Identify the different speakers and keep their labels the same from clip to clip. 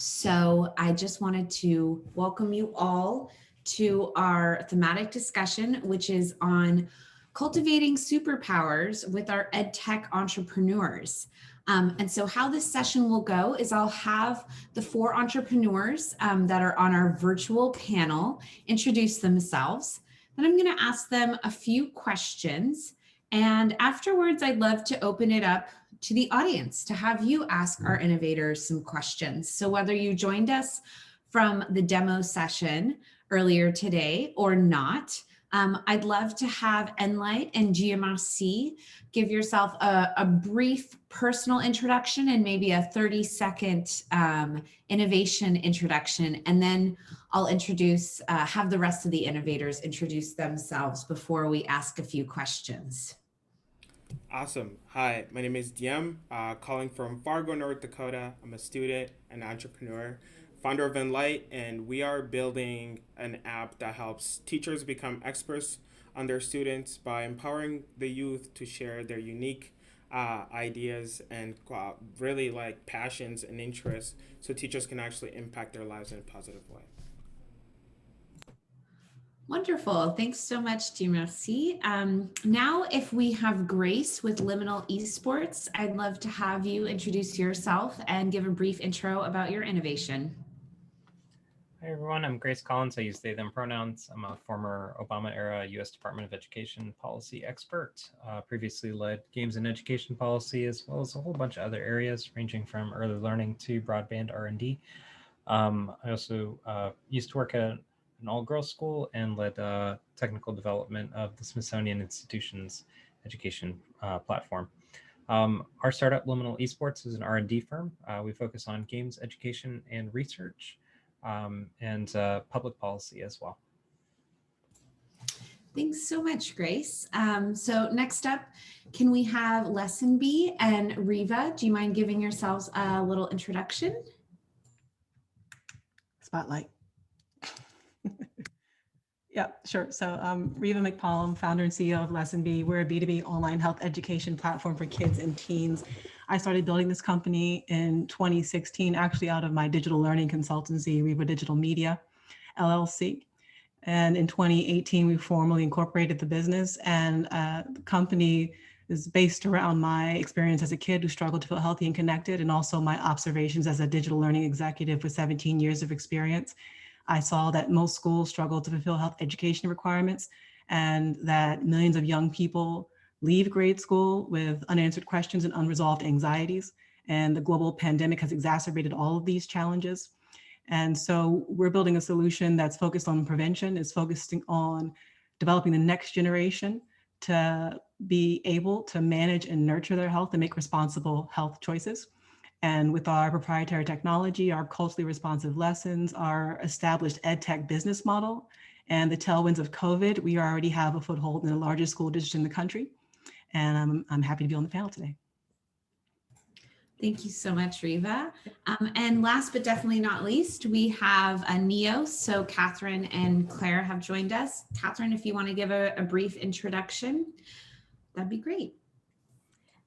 Speaker 1: So I just wanted to welcome you all to our thematic discussion, which is on cultivating superpowers with our EdTech entrepreneurs. And so how this session will go is I'll have the four entrepreneurs that are on our virtual panel introduce themselves. Then I'm going to ask them a few questions. And afterwards, I'd love to open it up to the audience to have you ask our innovators some questions. So whether you joined us from the demo session earlier today or not, I'd love to have Venlight and GMRC give yourself a brief personal introduction and maybe a 30-second innovation introduction. And then I'll have the rest of the innovators introduce themselves before we ask a few questions.
Speaker 2: Awesome. Hi, my name is Diem, calling from Fargo, North Dakota. I'm a student and entrepreneur, founder of Venlight, and we are building an app that helps teachers become experts on their students by empowering the youth to share their unique ideas and really like passions and interests so teachers can actually impact their lives in a positive way.
Speaker 1: Wonderful. Thanks so much, GMRC. Now, if we have Grace with Liminal Esports, I'd love to have you introduce yourself and give a brief intro about your innovation.
Speaker 3: Hi, everyone. I'm Grace Collins. I use they, them pronouns. I'm a former Obama-era U.S. Department of Education policy expert. Previously led games and education policy, as well as a whole bunch of other areas, ranging from early learning to broadband R&D. I also used to work at an all-girls school and led technical development of the Smithsonian Institution's education platform. Our startup, Liminal Esports, is an R&D firm. We focus on games, education, and research, and public policy as well.
Speaker 1: Thanks so much, Grace. So next up, can we have LessonB and Riva? Do you mind giving yourselves a little introduction?
Speaker 4: Spotlight. Yeah, sure. So Riva McPollum, founder and CEO of LessonB. We're a B2B online health education platform for kids and teens. I started building this company in 2016, actually out of my digital learning consultancy, Riva Digital Media, LLC. And in 2018, we formally incorporated the business, and the company is based around my experience as a kid who struggled to feel healthy and connected, and also my observations as a digital learning executive with 17 years of experience. I saw that most schools struggle to fulfill health education requirements, and that millions of young people leave grade school with unanswered questions and unresolved anxieties. And the global pandemic has exacerbated all of these challenges. And so we're building a solution that's focused on prevention, is focusing on developing the next generation to be able to manage and nurture their health and make responsible health choices. And with our proprietary technology, our culturally responsive lessons, our established EdTech business model, and the tailwinds of COVID, we already have a foothold in the largest school district in the country. And I'm happy to be on the panel today.
Speaker 1: Thank you so much, Riva. And last but definitely not least, we have a Neo. So Catherine and Claire have joined us. Catherine, if you want to give a brief introduction, that'd be great.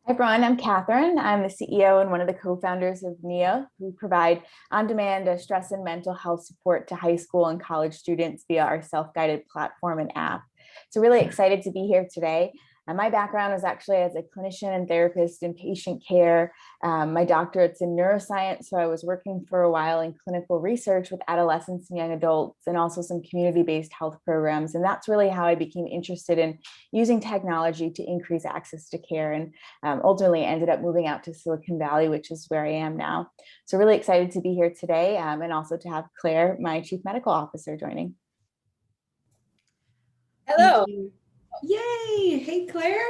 Speaker 5: Hi everyone, I'm Catherine. I'm the CEO and one of the co-founders of NEO, who provide on-demand stress and mental health support to high school and college students via our self-guided platform and app. So really excited to be here today. My background was actually as a clinician and therapist in patient care. My doctorate's in neuroscience, so I was working for a while in clinical research with adolescents and young adults, and also some community-based health programs. And that's really how I became interested in using technology to increase access to care, and ultimately ended up moving out to Silicon Valley, which is where I am now. So really excited to be here today, and also to have Claire, my Chief Medical Officer, joining.
Speaker 6: Hello.
Speaker 1: Yay. Hey, Claire.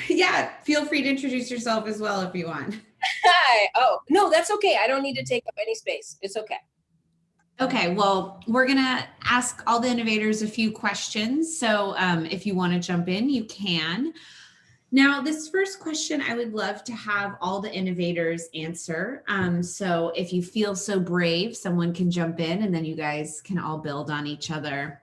Speaker 1: Yeah, feel free to introduce yourself as well if you want.
Speaker 6: Hi. Oh, no, that's okay. I don't need to take up any space. It's okay.
Speaker 1: Okay, well, we're going to ask all the innovators a few questions. So if you want to jump in, you can. Now, this first question, I would love to have all the innovators answer. So if you feel so brave, someone can jump in and then you guys can all build on each other.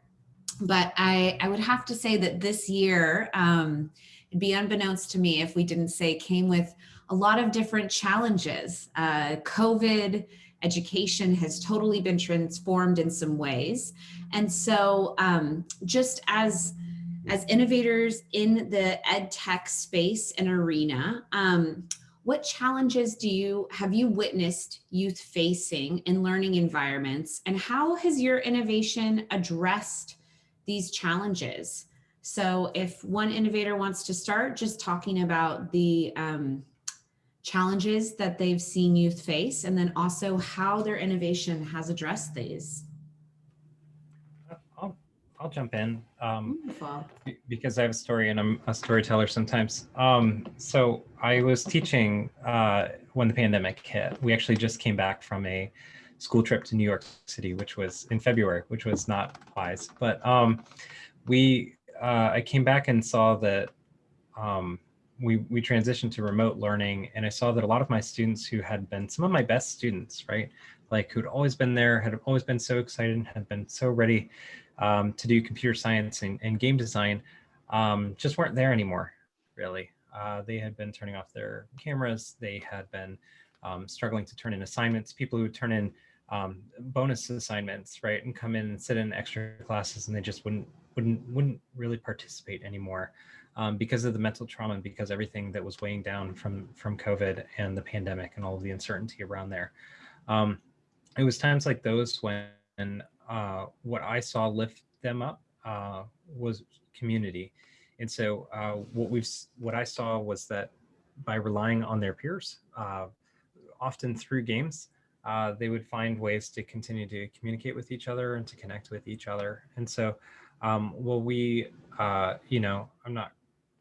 Speaker 1: But I would have to say that this year, it'd be unbeknownst to me if we didn't say came with a lot of different challenges. COVID education has totally been transformed in some ways. And so just as innovators in the EdTech space and arena, what challenges have you witnessed youth facing in learning environments, and how has your innovation addressed these challenges? So if one innovator wants to start just talking about the challenges that they've seen youth face, and then also how their innovation has addressed these.
Speaker 3: I'll jump in
Speaker 1: Wonderful.
Speaker 3: because I have a story and I'm a storyteller sometimes. So I was teaching when the pandemic hit. We actually just came back from a school trip to New York City, which was in February, which was not wise. But I came back and saw that we transitioned to remote learning, and I saw that a lot of my students who had been some of my best students, right, like who'd always been there, had always been so excited and had been so ready to do computer science and game design, just weren't there anymore, really. They had been turning off their cameras. They had been struggling to turn in assignments. People who would turn in bonus assignments, right, and come in and sit in extra classes, and they just wouldn't really participate anymore because of the mental trauma and because everything that was weighing down from COVID and the pandemic and all of the uncertainty around there. It was times like those when what I saw lift them up was community. And so what I saw was that by relying on their peers, often through games, they would find ways to continue to communicate with each other and to connect with each other. And so, I'm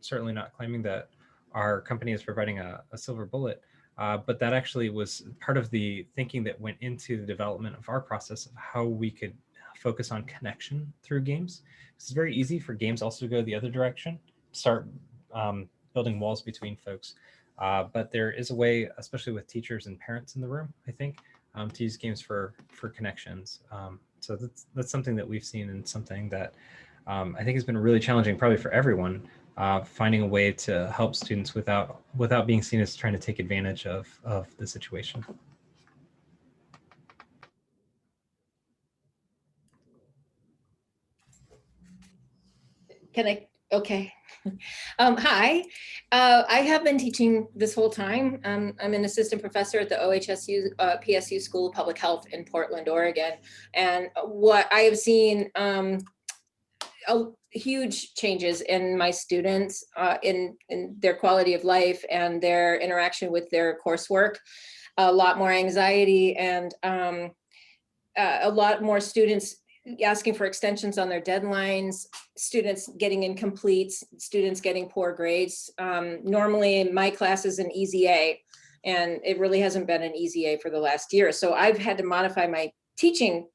Speaker 3: certainly not claiming that our company is providing a silver bullet, but that actually was part of the thinking that went into the development of our process of how we could focus on connection through games. It's very easy for games also to go the other direction, start building walls between folks. But there is a way, especially with teachers and parents in the room, I think, to use games for connections. So that's something that we've seen, and something that I think has been really challenging, probably for everyone, finding a way to help students without being seen as trying to take advantage of the situation.
Speaker 6: Can I? Okay. Hi, I have been teaching this whole time. I'm an assistant professor at the OHSU PSU School of Public Health in Portland, Oregon. And what I have seen huge changes in my students, in their quality of life and their interaction with their coursework, a lot more anxiety, and a lot more students asking for extensions on their deadlines, students getting incompletes, students getting poor grades. Normally my class is an easy A, and it really hasn't been an easy A for the last year. So I've had to modify my teaching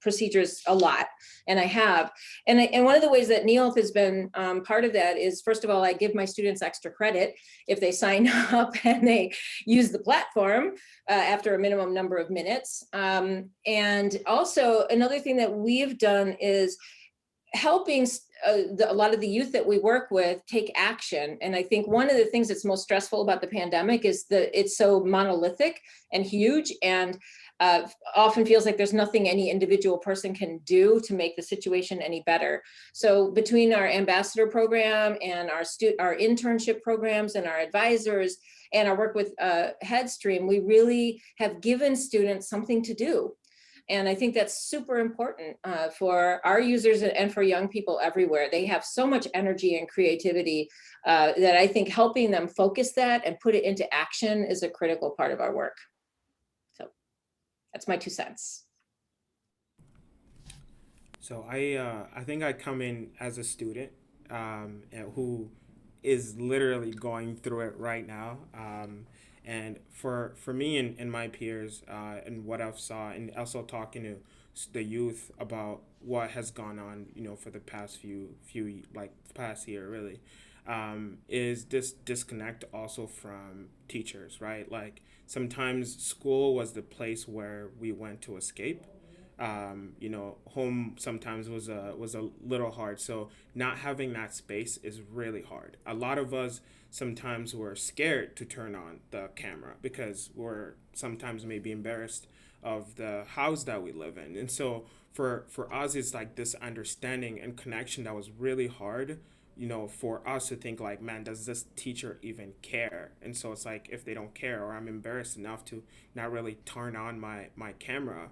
Speaker 6: procedures a lot, and I have. And one of the ways that NEOLF has been part of that is, first of all, I give my students extra credit if they sign up and they use the platform after a minimum number of minutes. And also another thing that we've done is helping a lot of the youth that we work with take action. And I think one of the things that's most stressful about the pandemic is that it's so monolithic and huge, and often feels like there's nothing any individual person can do to make the situation any better. So between our ambassador program and our internship programs and our advisors and our work with Headstream, we really have given students something to do. And I think that's super important for our users and for young people everywhere. They have so much energy and creativity that I think helping them focus that and put it into action is a critical part of our work. So that's my 2 cents.
Speaker 2: So I think I come in as a student who is literally going through it right now. And for me and my peers and what I've saw, and also talking to the youth about what has gone on, for the past past year really, is this disconnect also from teachers, right? Like sometimes school was the place where we went to escape. Home sometimes was a little hard. So not having that space is really hard. A lot of us sometimes were scared to turn on the camera because we're sometimes maybe embarrassed of the house that we live in. And so for us, it's like this understanding and connection that was really hard, for us to think like, man, does this teacher even care? And so it's like, if they don't care, or I'm embarrassed enough to not really turn on my camera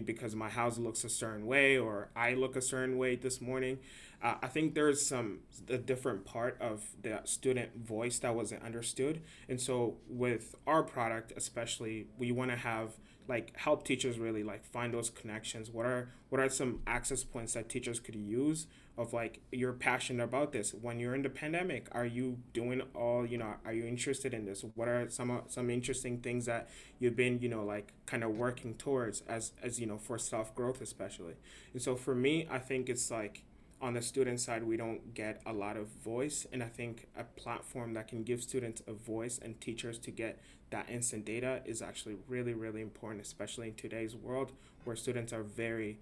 Speaker 2: because my house looks a certain way or I look a certain way this morning. I think there's a different part of the student voice that wasn't understood. And so with our product, especially, we want to have help teachers really find those connections. What are some access points that teachers could use of you're passionate about this? When you're in the pandemic, are you doing all, are you interested in this? What are some interesting things that you've been, kind of working towards as for self-growth especially? And so for me, I think it's on the student side, we don't get a lot of voice. And I think a platform that can give students a voice and teachers to get that instant data is actually really, really important, especially in today's world where students are very,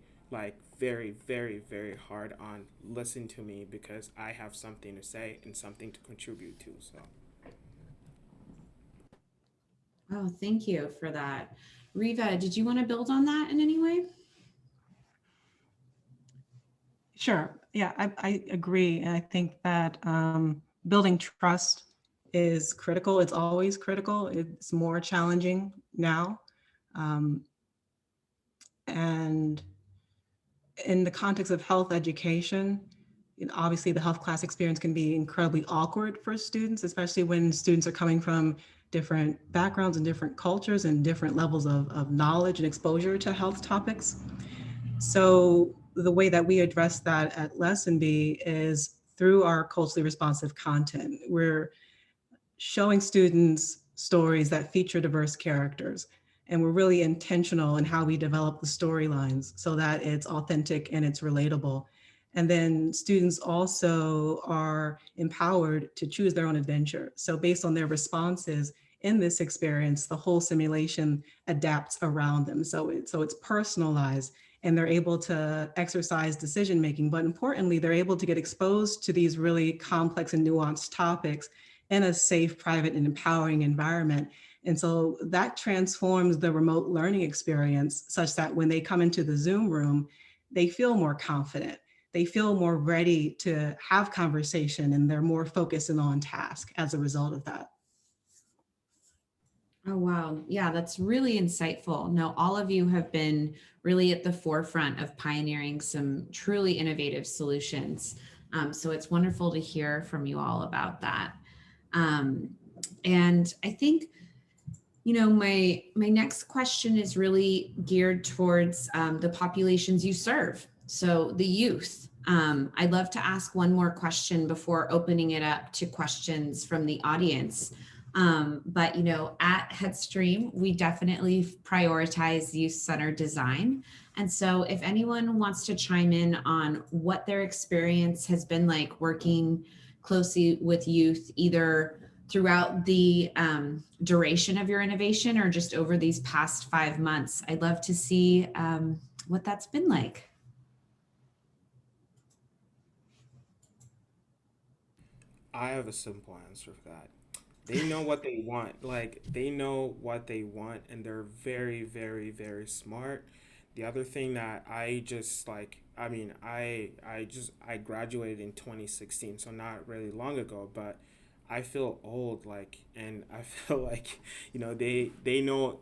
Speaker 2: very, very hard on listen to me because I have something to say and something to contribute to. So.
Speaker 1: Oh, thank you for that. Riva, did you want to build on that in any way?
Speaker 4: Sure. Yeah, I agree. And I think that building trust is critical. It's always critical. It's more challenging now. And in the context of health education, obviously the health class experience can be incredibly awkward for students, especially when students are coming from different backgrounds and different cultures and different levels of knowledge and exposure to health topics. So the way that we address that at LessonB is through our culturally responsive content. We're showing students stories that feature diverse characters, and we're really intentional in how we develop the storylines so that it's authentic and it's relatable. And then students also are empowered to choose their own adventure. So based on their responses in this experience, the whole simulation adapts around them. So it's personalized, and they're able to exercise decision-making, but importantly, they're able to get exposed to these really complex and nuanced topics in a safe, private, and empowering environment. And so that transforms the remote learning experience such that when they come into the Zoom room, they feel more confident. They feel more ready to have conversation, and they're more focused and on task as a result of that.
Speaker 1: Oh, wow. Yeah, that's really insightful. No, all of you have been really at the forefront of pioneering some truly innovative solutions. So it's wonderful to hear from you all about that. And I think, my next question is really geared towards the populations you serve. So the youth. I'd love to ask one more question before opening it up to questions from the audience. But at Headstream, we definitely prioritize youth-centered design. And so if anyone wants to chime in on what their experience has been like working closely with youth, either throughout the duration of your innovation or just over these past 5 months, I'd love to see what that's been like.
Speaker 2: I have a simple answer for that. They know what they want. They know what they want, and they're very, very, very smart. The other thing that I just I graduated in 2016, so not really long ago, but I feel old, and I feel they know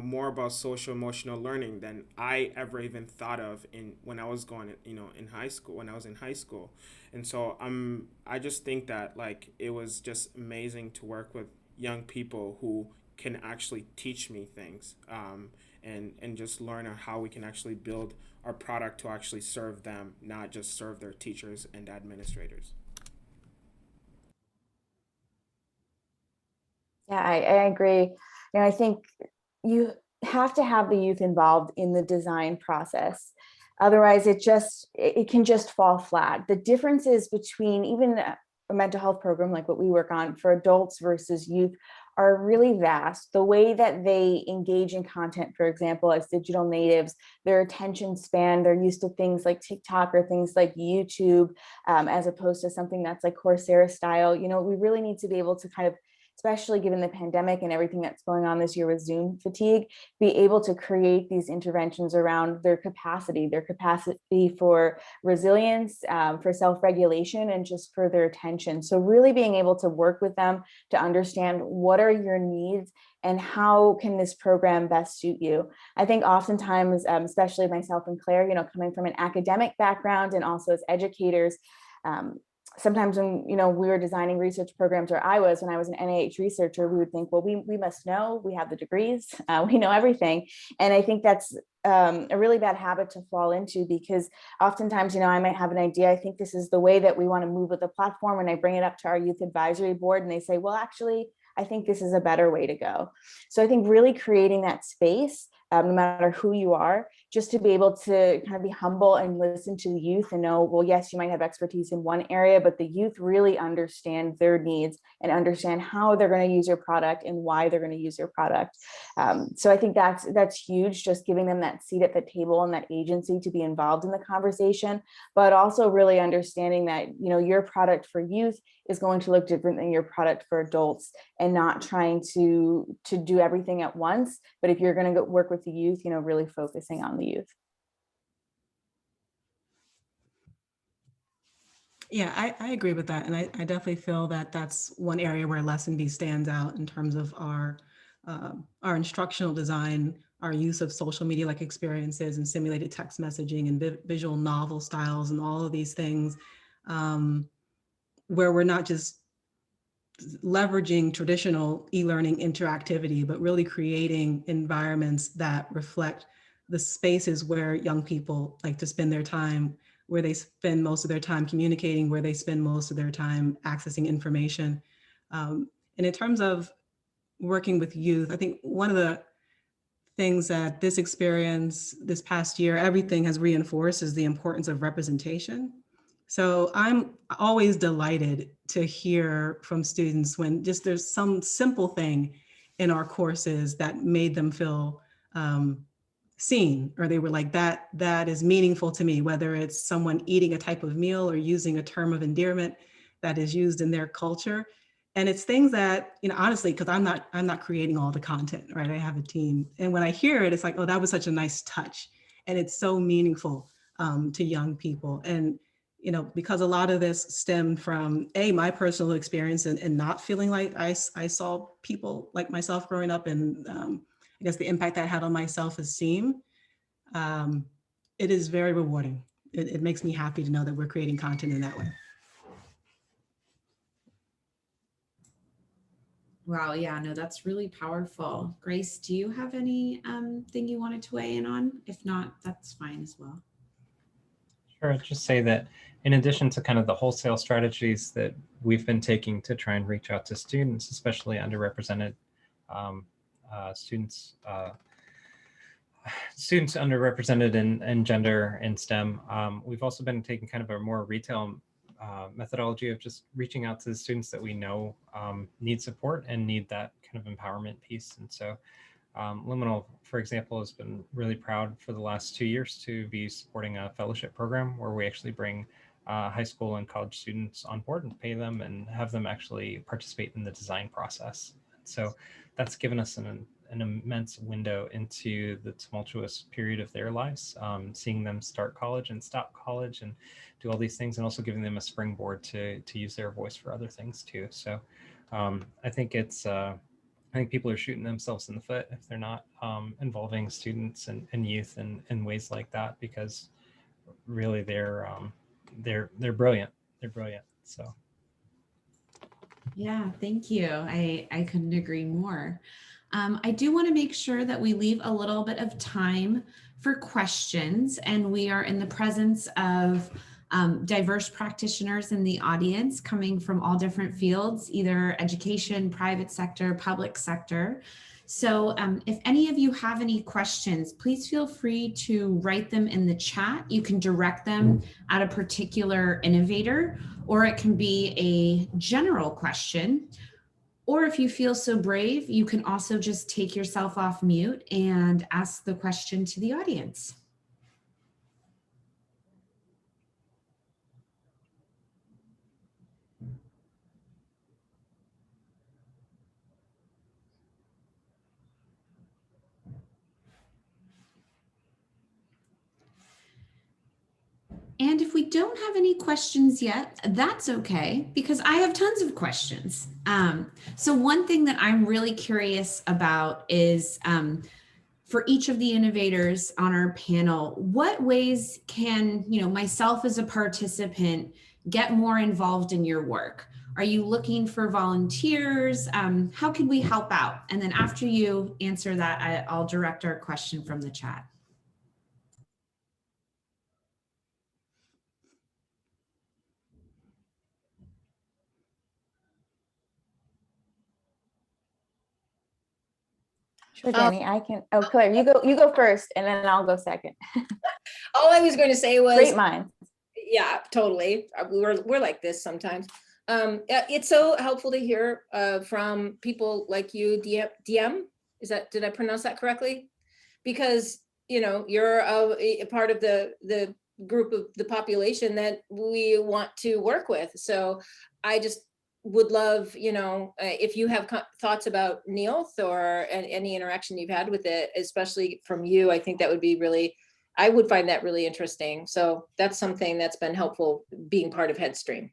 Speaker 2: more about social emotional learning than I ever even thought of when I was going, in high school, when I was in high school. And so I just think that it was just amazing to work with young people who can actually teach me things, and just learn on how we can actually build our product to actually serve them, not just serve their teachers and administrators.
Speaker 5: Yeah, I agree. I think you have to have the youth involved in the design process. Otherwise, it can just fall flat. The differences between even a mental health program like what we work on for adults versus youth are really vast. The way that they engage in content, for example, as digital natives, their attention span, they're used to things like TikTok or things like YouTube, as opposed to something that's like Coursera style. We really need to be able to kind of especially given the pandemic and everything that's going on this year with Zoom fatigue, be able to create these interventions around their capacity for resilience, for self-regulation, and just for their attention. So really being able to work with them to understand what are your needs and how can this program best suit you. I think oftentimes, especially myself and Claire, coming from an academic background and also as educators, sometimes when we were designing research programs, or when I was an NIH researcher, we would think, well, we must know, we have the degrees, we know everything. And I think that's a really bad habit to fall into, because oftentimes, I might have an idea, I think this is the way that we want to move with the platform, and I bring it up to our youth advisory board and they say, well, actually, I think this is a better way to go. So I think really creating that space, no matter who you are, just to be able to kind of be humble and listen to the youth and know, well, yes, you might have expertise in one area, but the youth really understand their needs and understand how they're going to use your product and why they're going to use your product. So I think that's huge, just giving them that seat at the table and that agency to be involved in the conversation, but also really understanding that, your product for youth is going to look different than your product for adults, and not trying to do everything at once. But if you're going to work with the youth, really focusing on the youth.
Speaker 4: Yeah, I agree with that. And I definitely feel that that's one area where LessonB stands out in terms of our instructional design, our use of social media like experiences and simulated text messaging and visual novel styles and all of these things, where we're not just leveraging traditional e-learning interactivity, but really creating environments that reflect the spaces where young people like to spend their time, where they spend most of their time communicating, where they spend most of their time accessing information. And in terms of working with youth, I think one of the things that this experience this past year, everything has reinforced is the importance of representation. So I'm always delighted to hear from students when just there's some simple thing in our courses that made them feel seen, or they were like, that is meaningful to me, whether it's someone eating a type of meal or using a term of endearment that is used in their culture. And it's things that, honestly, because I'm not creating all the content, right? I have a team. And when I hear it, it's like, oh, that was such a nice touch. And it's so meaningful to young people. And because a lot of this stemmed from my personal experience and not feeling like I saw people like myself growing up, and I guess the impact that had on my self-esteem. It is very rewarding. It makes me happy to know that we're creating content in that way.
Speaker 1: Wow, yeah, no, that's really powerful. Grace, do you have any thing you wanted to weigh in on? If not, that's fine as well.
Speaker 3: Sure, just say that in addition to kind of the wholesale strategies that we've been taking to try and reach out to students, especially underrepresented students underrepresented in gender and STEM, we've also been taking kind of a more retail methodology of just reaching out to the students that we know need support and need that kind of empowerment piece. And so Liminal, for example, has been really proud for the last 2 years to be supporting a fellowship program where we actually bring high school and college students on board and pay them and have them actually participate in the design process. So that's given us an immense window into the tumultuous period of their lives, seeing them start college and stop college and do all these things, and also giving them a springboard to use their voice for other things too. So I think I think people are shooting themselves in the foot if they're not involving students and youth in ways like that, because really they're brilliant. They're brilliant. So.
Speaker 1: Yeah, thank you. I couldn't agree more. I do want to make sure that we leave a little bit of time for questions, and we are in the presence of diverse practitioners in the audience coming from all different fields, either education, private sector, public sector. So if any of you have any questions, please feel free to write them in the chat. You can direct them at a particular innovator, or it can be a general question. Or if you feel so brave, you can also just take yourself off mute and ask the question to the audience. And if we don't have any questions yet, that's okay, because I have tons of questions. So one thing that I'm really curious about is for each of the innovators on our panel, what ways can, myself as a participant get more involved in your work? Are you looking for volunteers? How can we help out? And then after you answer that, I'll direct our question from the chat.
Speaker 5: Sure, Danny, I can. Oh, Claire, you go first, and then I'll go second.
Speaker 6: All I was going to say was,
Speaker 5: Great minds.
Speaker 6: yeah, totally. We're like this sometimes. It's so helpful to hear from people like you, DM. Did I pronounce that correctly? Because you're a part of the group of the population that we want to work with. So I just would love, if you have thoughts about Neoth or any interaction you've had with it, especially from you, I think that would be really, I would find that really interesting. So that's something that's been helpful being part of Headstream.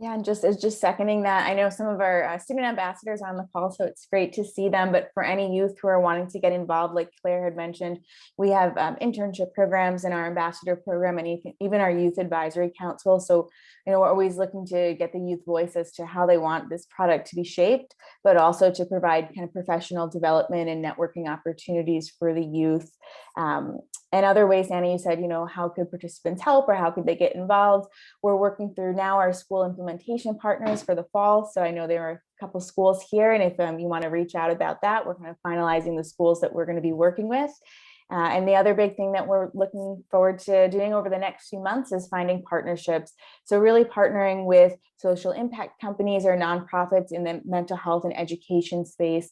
Speaker 5: Yeah, and just seconding that, I know some of our student ambassadors are on the call, so it's great to see them. But for any youth who are wanting to get involved, like Claire had mentioned, we have internship programs in our ambassador program and even our youth advisory council. So, we're always looking to get the youth voice as to how they want this product to be shaped, but also to provide kind of professional development and networking opportunities for the youth. And other ways, Annie, you said, how could participants help or how could they get involved? We're working through now our school implementation partners for the fall. So I know there are a couple schools here, and if you want to reach out about that, we're kind of finalizing the schools that we're going to be working with. And the other big thing that we're looking forward to doing over the next few months is finding partnerships. So really partnering with social impact companies or nonprofits in the mental health and education space,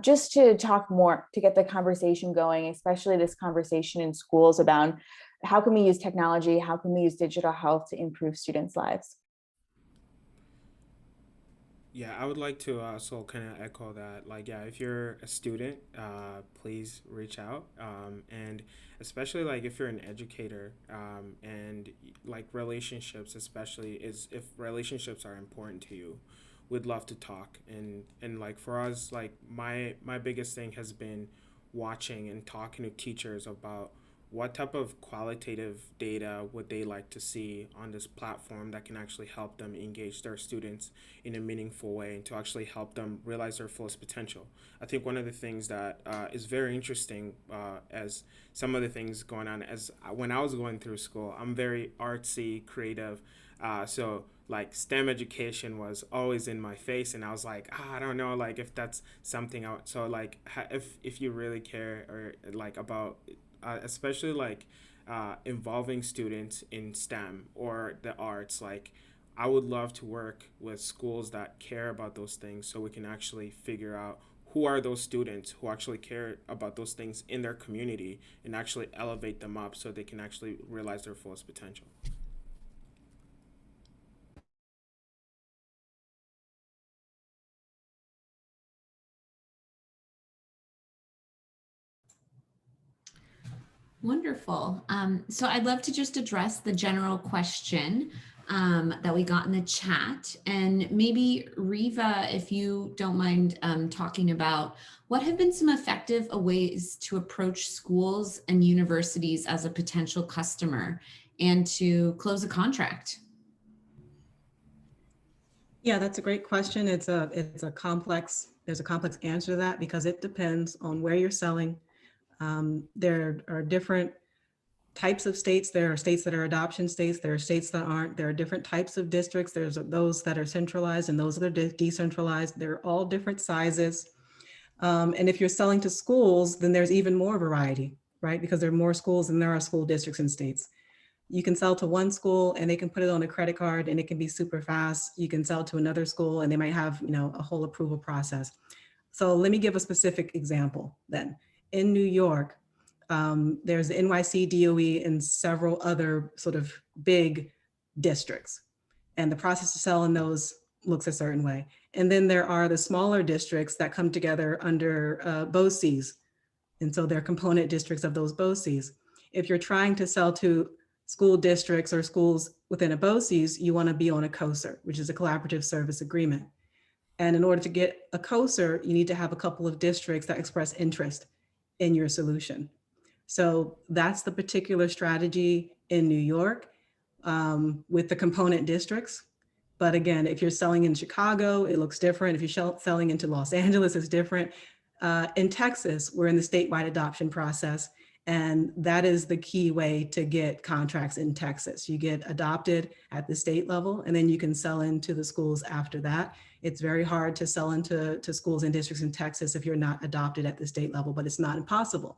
Speaker 5: just to talk more, to get the conversation going, especially this conversation in schools about how can we use technology, how can we use digital health to improve students' lives.
Speaker 2: Yeah, I would like to also kind of echo that. Like, yeah, if you're a student, please reach out. And especially like if you're an educator, and like relationships, especially if relationships are important to you, we'd love to talk. And like for us, like my biggest thing has been watching and talking to teachers about what type of qualitative data would they like to see on this platform that can actually help them engage their students in a meaningful way and to actually help them realize their fullest potential. I think one of the things that is very interesting, as some of the things going on, as when I was going through school, I'm very artsy, creative, so like STEM education was always in my face, and I was like, I don't know, like if that's something so like if you really care or like about especially like involving students in STEM or the arts, like I would love to work with schools that care about those things so we can actually figure out who are those students who actually care about those things in their community and actually elevate them up so they can actually realize their fullest potential.
Speaker 1: Wonderful. So I'd love to just address the general question that we got in the chat. And maybe Riva, if you don't mind talking about what have been some effective ways to approach schools and universities as a potential customer and to close a contract?
Speaker 4: Yeah, that's a great question. There's a complex answer to that because it depends on where you're selling. There are different types of states. There are states that are adoption states. There are states that aren't. There are different types of districts. There's those that are centralized and those that are decentralized. They're all different sizes. And if you're selling to schools, then there's even more variety, right? Because there are more schools than there are school districts and states. You can sell to one school and they can put it on a credit card and it can be super fast. You can sell to another school and they might have, a whole approval process. So let me give a specific example then. In New York, there's the NYC, DOE, and several other sort of big districts. And the process to sell in those looks a certain way. And then there are the smaller districts that come together under BOCES. And so they're component districts of those BOCES. If you're trying to sell to school districts or schools within a BOCES, you want to be on a COSER, which is a collaborative service agreement. And in order to get a COSER, you need to have a couple of districts that express interest in your solution. So that's the particular strategy in New York with the component districts. But again, if you're selling in Chicago, it looks different. If you're selling into Los Angeles, it's different. In Texas, we're in the statewide adoption process. And that is the key way to get contracts in Texas. You get adopted at the state level, and then you can sell into the schools after that. It's very hard to sell into schools and districts in Texas if you're not adopted at the state level, but it's not impossible.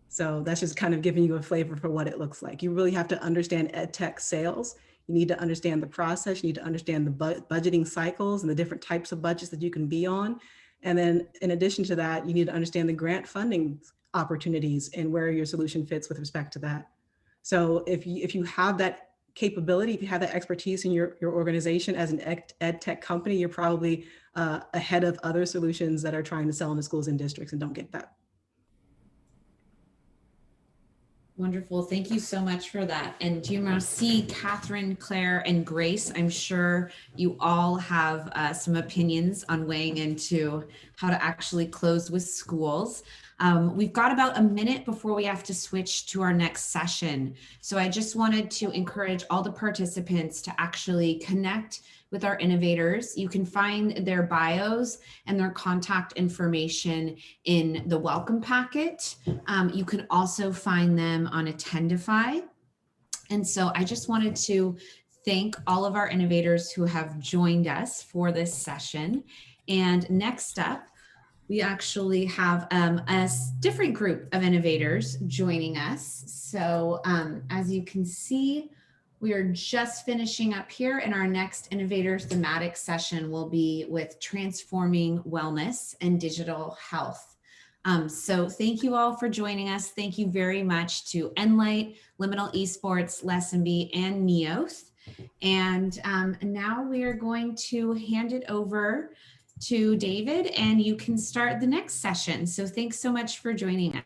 Speaker 4: So that's just kind of giving you a flavor for what it looks like. You really have to understand EdTech sales. You need to understand the process. You need to understand the budgeting cycles and the different types of budgets that you can be on. And then in addition to that, you need to understand the grant funding opportunities and where your solution fits with respect to that. So if you have that capability, if you have that expertise in your organization as an EdTech company, you're probably ahead of other solutions that are trying to sell into schools and districts and don't get that.
Speaker 1: Wonderful. Thank you so much for that. And see Catherine, Claire, and Grace, I'm sure you all have some opinions on weighing into how to actually close with schools. We've got about a minute before we have to switch to our next session. So I just wanted to encourage all the participants to actually connect with our innovators. You can find their bios and their contact information in the welcome packet. You can also find them on Attendify. And so I just wanted to thank all of our innovators who have joined us for this session. And next up, we actually have a different group of innovators joining us. So as you can see, we are just finishing up here, and our next innovator thematic session will be with transforming wellness and digital health. So thank you all for joining us. Thank you very much to Venlight, Liminal Esports, LessonB, and Neoth. And now we are going to hand it over to David, and you can start the next session. So thanks so much for joining us.